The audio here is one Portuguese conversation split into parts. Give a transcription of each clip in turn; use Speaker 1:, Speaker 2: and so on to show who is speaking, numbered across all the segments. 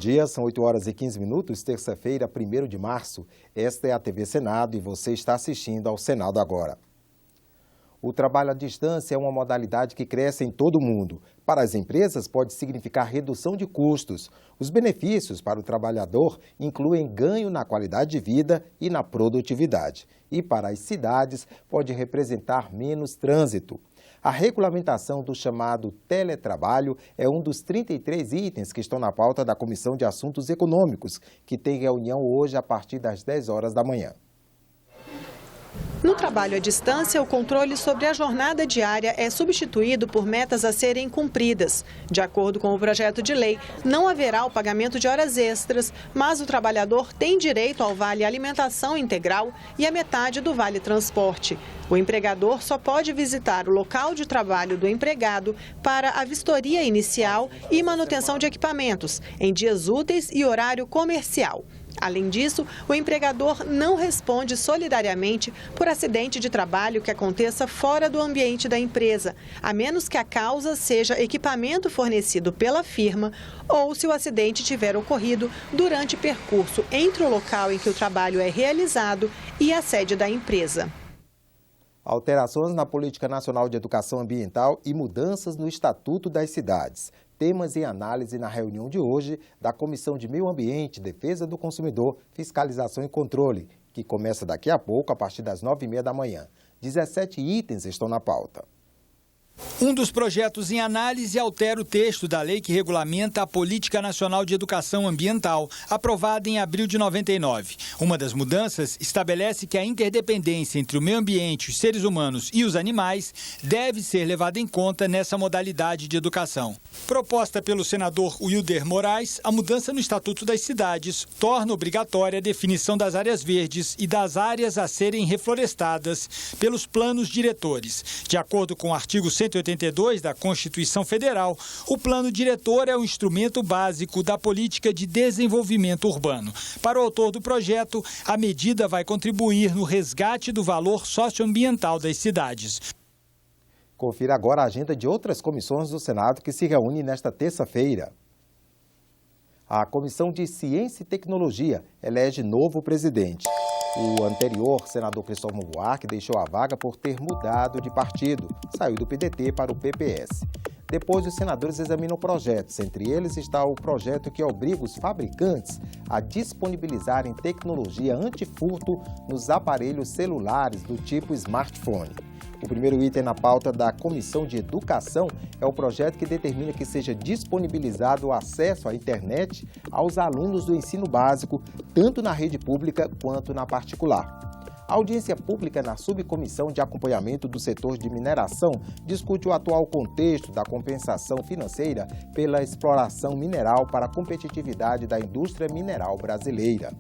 Speaker 1: dia, são 8h15, terça-feira, 1º de março. Esta é a TV Senado e você está assistindo ao Senado Agora. O trabalho à distância é uma modalidade que cresce em todo o mundo. Para as empresas, pode significar redução de custos. Os benefícios para o trabalhador incluem ganho na qualidade de vida e na produtividade. E para as cidades, pode representar menos trânsito. A regulamentação do chamado teletrabalho é um dos 33 itens que estão na pauta da Comissão de Assuntos Econômicos, que tem reunião hoje a partir das 10 horas da manhã.
Speaker 2: No trabalho à distância, o controle sobre a jornada diária é substituído por metas a serem cumpridas. De acordo com o projeto de lei, não haverá o pagamento de horas extras, mas o trabalhador tem direito ao vale alimentação integral e a metade do vale transporte. O empregador só pode visitar o local de trabalho do empregado para a vistoria inicial e manutenção de equipamentos, em dias úteis e horário comercial. Além disso, o empregador não responde solidariamente por acidente de trabalho que aconteça fora do ambiente da empresa, a menos que a causa seja equipamento fornecido pela firma ou se o acidente tiver ocorrido durante percurso entre o local em que o trabalho é realizado e a sede da empresa.
Speaker 1: Alterações na Política Nacional de Educação Ambiental e mudanças no Estatuto das Cidades. Temas em análise na reunião de hoje da Comissão de Meio Ambiente, Defesa do Consumidor, Fiscalização e Controle, que começa daqui a pouco, a partir das 9h30 da manhã. 17 itens estão na pauta.
Speaker 3: Um dos projetos em análise altera o texto da lei que regulamenta a Política Nacional de Educação Ambiental, aprovada em abril de 99. Uma das mudanças estabelece que a interdependência entre o meio ambiente, os seres humanos e os animais deve ser levada em conta nessa modalidade de educação. Proposta pelo senador Wilder Moraes, a mudança no Estatuto das Cidades torna obrigatória a definição das áreas verdes e das áreas a serem reflorestadas pelos planos diretores. De acordo com o artigo 182 da Constituição Federal, o plano diretor é o instrumento básico da política de desenvolvimento urbano. Para o autor do projeto, a medida vai contribuir no resgate do valor socioambiental das cidades.
Speaker 1: Confira agora a agenda de outras comissões do Senado que se reúnem nesta terça-feira. A Comissão de Ciência e Tecnologia elege novo presidente. O anterior, senador Cristóvão Buarque, deixou a vaga por ter mudado de partido. Saiu do PDT para o PPS. Depois, os senadores examinam projetos. Entre eles está o projeto que obriga os fabricantes a disponibilizarem tecnologia antifurto nos aparelhos celulares do tipo smartphone. O primeiro item na pauta da Comissão de Educação é o projeto que determina que seja disponibilizado o acesso à internet aos alunos do ensino básico, tanto na rede pública quanto na particular. A audiência pública na Subcomissão de Acompanhamento do Setor de Mineração discute o atual contexto da compensação financeira pela exploração mineral para a competitividade da indústria mineral brasileira.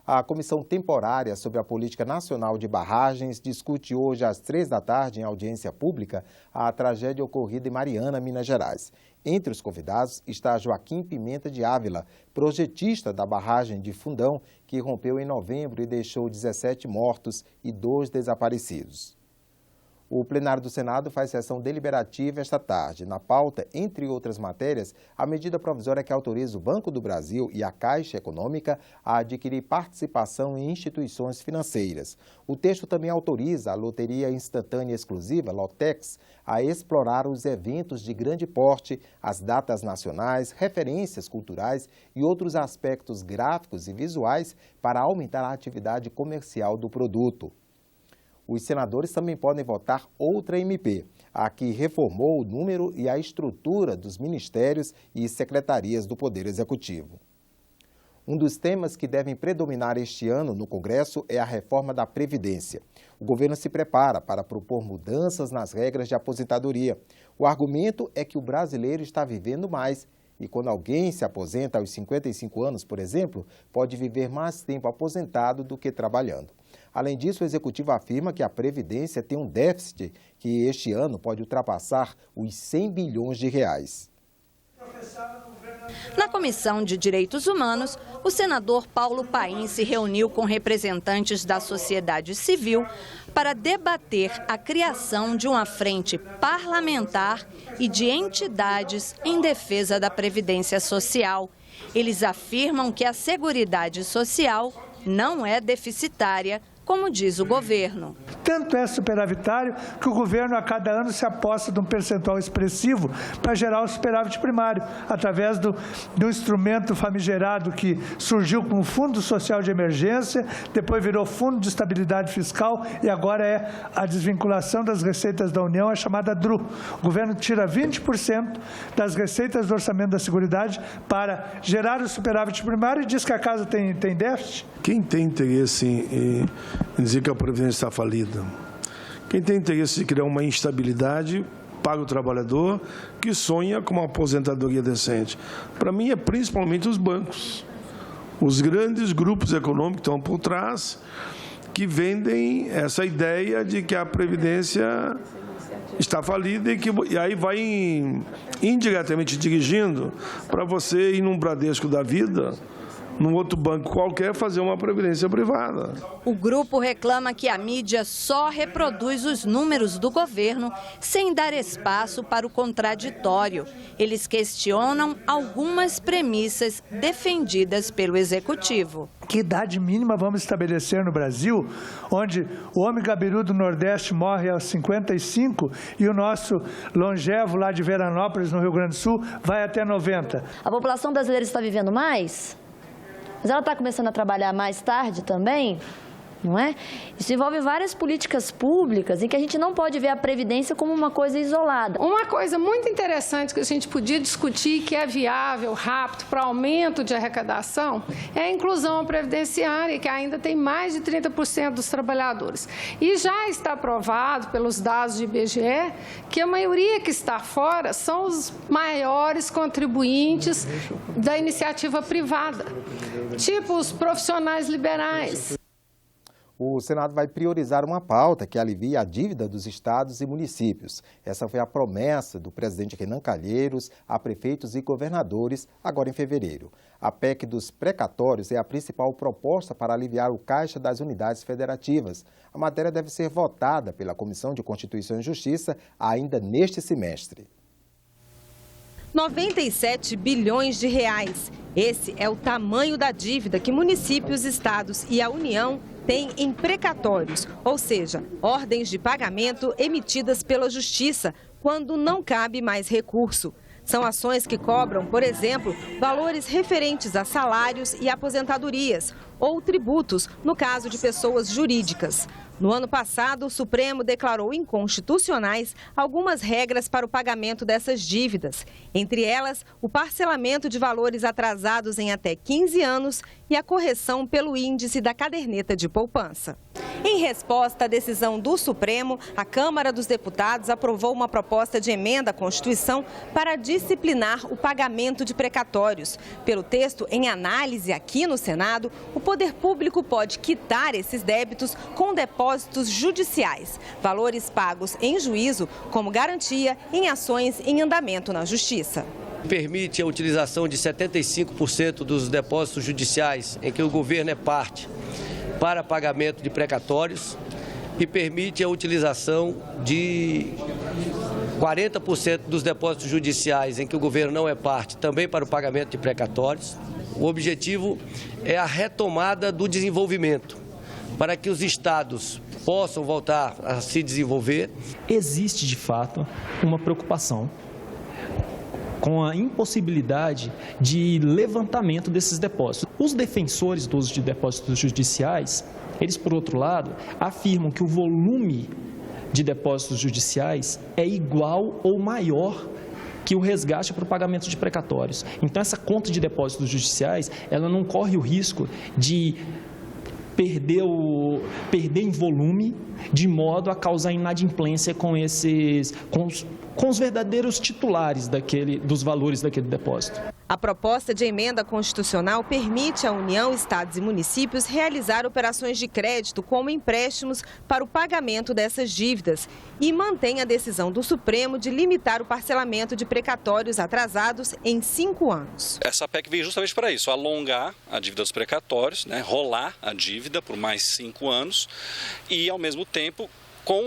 Speaker 1: A Comissão Temporária sobre a Política Nacional de Barragens discute hoje às 3 da tarde, em audiência pública, a tragédia ocorrida em Mariana, Minas Gerais. Entre os convidados está Joaquim Pimenta de Ávila, projetista da barragem de Fundão, que rompeu em novembro e deixou 17 mortos e 2 desaparecidos. O plenário do Senado faz sessão deliberativa esta tarde. Na pauta, entre outras matérias, a medida provisória que autoriza o Banco do Brasil e a Caixa Econômica a adquirir participação em instituições financeiras. O texto também autoriza a Loteria Instantânea Exclusiva, Lotex, a explorar os eventos de grande porte, as datas nacionais, referências culturais e outros aspectos gráficos e visuais para aumentar a atividade comercial do produto. Os senadores também podem votar outra MP, a que reformou o número e a estrutura dos ministérios e secretarias do Poder Executivo. Um dos temas que devem predominar este ano no Congresso é a reforma da Previdência. O governo se prepara para propor mudanças nas regras de aposentadoria. O argumento é que o brasileiro está vivendo mais e quando alguém se aposenta aos 55 anos, por exemplo, pode viver mais tempo aposentado do que trabalhando. Além disso, o Executivo afirma que a Previdência tem um déficit que este ano pode ultrapassar os 100 bilhões de reais.
Speaker 4: Na Comissão de Direitos Humanos, o senador Paulo Paim se reuniu com representantes da sociedade civil para debater a criação de uma frente parlamentar e de entidades em defesa da Previdência Social. Eles afirmam que a Seguridade Social não é deficitária, como diz o governo.
Speaker 5: Tanto é superavitário que o governo a cada ano se aposta de um percentual expressivo para gerar o superávit primário, através do instrumento famigerado que surgiu como Fundo Social de Emergência, depois virou Fundo de Estabilidade Fiscal e agora é a desvinculação das receitas da União, a chamada DRU. O governo tira 20% das receitas do orçamento da Seguridade para gerar o superávit primário e diz que a casa tem déficit.
Speaker 6: Quem tem interesse em dizer que a Previdência está falida, quem tem interesse de criar uma instabilidade para o trabalhador que sonha com uma aposentadoria decente, para mim é principalmente os bancos, os grandes grupos econômicos que estão por trás, que vendem essa ideia de que a Previdência está falida e aí vai indiretamente dirigindo para você ir num Bradesco da vida, num outro banco qualquer, fazer uma previdência privada.
Speaker 4: O grupo reclama que a mídia só reproduz os números do governo sem dar espaço para o contraditório. Eles questionam algumas premissas defendidas pelo Executivo.
Speaker 5: Que idade mínima vamos estabelecer no Brasil, onde o homem gabiru do Nordeste morre aos 55 e o nosso longevo lá de Veranópolis, no Rio Grande do Sul, vai até 90.
Speaker 7: A população brasileira está vivendo mais? Mas ela está começando a trabalhar mais tarde também, não é? Isso envolve várias políticas públicas em que a gente não pode ver a Previdência como uma coisa isolada.
Speaker 8: Uma coisa muito interessante que a gente podia discutir, que é viável, rápido, para aumento de arrecadação, é a inclusão previdenciária, que ainda tem mais de 30% dos trabalhadores. E já está provado pelos dados do IBGE que a maioria que está fora são os maiores contribuintes da iniciativa privada, tipo os profissionais liberais.
Speaker 1: O Senado vai priorizar uma pauta que alivie a dívida dos estados e municípios. Essa foi a promessa do presidente Renan Calheiros a prefeitos e governadores agora em fevereiro. A PEC dos precatórios é a principal proposta para aliviar o caixa das unidades federativas. A matéria deve ser votada pela Comissão de Constituição e Justiça ainda neste semestre.
Speaker 9: 97 bilhões de reais. Esse é o tamanho da dívida que municípios, estados e a União têm em precatórios, ou seja, ordens de pagamento emitidas pela Justiça quando não cabe mais recurso. São ações que cobram, por exemplo, valores referentes a salários e aposentadorias ou tributos, no caso de pessoas jurídicas. No ano passado, o Supremo declarou inconstitucionais algumas regras para o pagamento dessas dívidas. Entre elas, o parcelamento de valores atrasados em até 15 anos e a correção pelo índice da caderneta de poupança. Em resposta à decisão do Supremo, a Câmara dos Deputados aprovou uma proposta de emenda à Constituição para disciplinar o pagamento de precatórios. Pelo texto em análise aqui no Senado, o poder público pode quitar esses débitos com depósitos judiciais, valores pagos em juízo como garantia em ações em andamento na Justiça.
Speaker 10: Permite a utilização de 75% dos depósitos judiciais em que o governo é parte para pagamento de precatórios e permite a utilização de 40% dos depósitos judiciais em que o governo não é parte também para o pagamento de precatórios. O objetivo é a retomada do desenvolvimento, para que os estados possam voltar a se desenvolver.
Speaker 11: Existe, de fato, uma preocupação com a impossibilidade de levantamento desses depósitos. Os defensores do uso de depósitos judiciais, eles, por outro lado, afirmam que o volume de depósitos judiciais é igual ou maior que o resgate para o pagamento de precatórios. Então, essa conta de depósitos judiciais, ela não corre o risco de perder em volume, de modo a causar inadimplência com os verdadeiros titulares dos valores daquele depósito.
Speaker 9: A proposta de emenda constitucional permite à União, estados e municípios realizar operações de crédito como empréstimos para o pagamento dessas dívidas e mantém a decisão do Supremo de limitar o parcelamento de precatórios atrasados em 5 anos.
Speaker 12: Essa PEC veio justamente para isso, alongar a dívida dos precatórios, rolar a dívida por mais 5 anos e, ao mesmo tempo,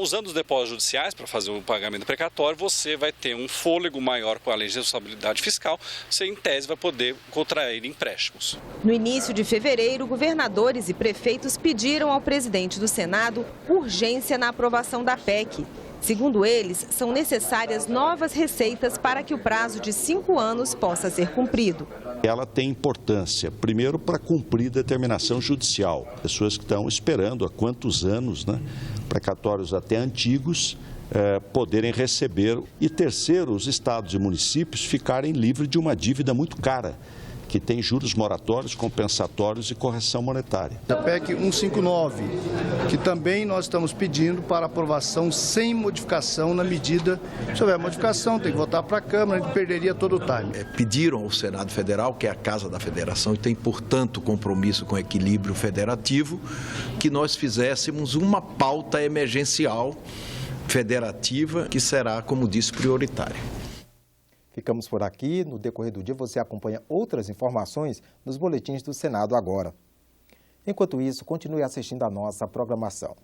Speaker 12: usando os depósitos judiciais para fazer o pagamento precatório, você vai ter um fôlego maior com a lei de responsabilidade fiscal, você, em tese, vai poder contrair empréstimos.
Speaker 9: No início de fevereiro, governadores e prefeitos pediram ao presidente do Senado urgência na aprovação da PEC. Segundo eles, são necessárias novas receitas para que o prazo de 5 anos possa ser cumprido.
Speaker 13: Ela tem importância, primeiro, para cumprir determinação judicial. Pessoas que estão esperando há quantos anos, precatórios até antigos, poderem receber. E terceiro, os estados e municípios ficarem livres de uma dívida muito cara, que tem juros moratórios, compensatórios e correção monetária.
Speaker 14: A PEC 159, que também nós estamos pedindo para aprovação sem modificação na medida, se houver modificação, tem que votar para a Câmara, a gente perderia todo o time.
Speaker 15: Pediram ao Senado Federal, que é a Casa da Federação, e tem, portanto, compromisso com o equilíbrio federativo, que nós fizéssemos uma pauta emergencial federativa, que será, como disse, prioritária.
Speaker 1: Ficamos por aqui. No decorrer do dia você acompanha outras informações nos boletins do Senado agora. Enquanto isso, continue assistindo a nossa programação.